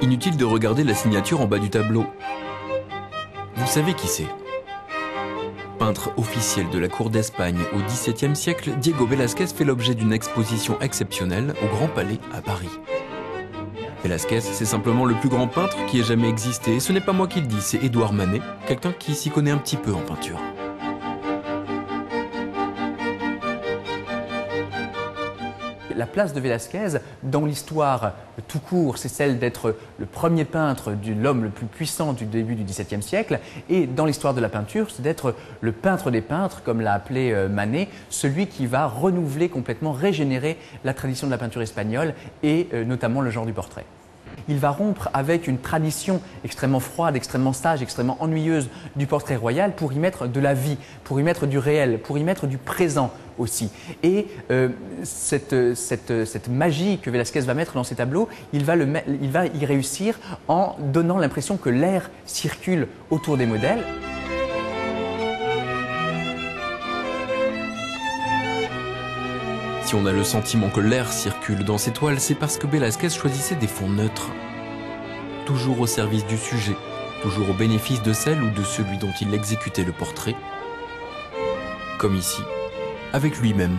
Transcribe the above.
Inutile de regarder la signature en bas du tableau. Vous savez qui c'est? Peintre officiel de la cour d'Espagne au XVIIe siècle, Diego Velázquez fait l'objet d'une exposition exceptionnelle au Grand Palais à Paris. Velázquez, c'est simplement le plus grand peintre qui ait jamais existé, et ce n'est pas moi qui le dis, c'est Édouard Manet, quelqu'un qui s'y connaît un petit peu en peinture. La place de Velázquez, dans l'histoire tout court, c'est celle d'être le premier peintre de l'homme le plus puissant du début du XVIIe siècle. Et dans l'histoire de la peinture, c'est d'être le peintre des peintres, comme l'a appelé Manet, celui qui va renouveler complètement, régénérer la tradition de la peinture espagnole et notamment le genre du portrait. Il va rompre avec une tradition extrêmement froide, extrêmement sage, extrêmement ennuyeuse du portrait royal pour y mettre de la vie, pour y mettre du réel, pour y mettre du présent aussi. Et cette magie que Velázquez va mettre dans ses tableaux, il va y réussir en donnant l'impression que l'air circule autour des modèles. Si on a le sentiment que l'air circule dans ses toiles, c'est parce que Velázquez choisissait des fonds neutres. Toujours au service du sujet, toujours au bénéfice de celle ou de celui dont il exécutait le portrait. Comme ici, avec lui-même.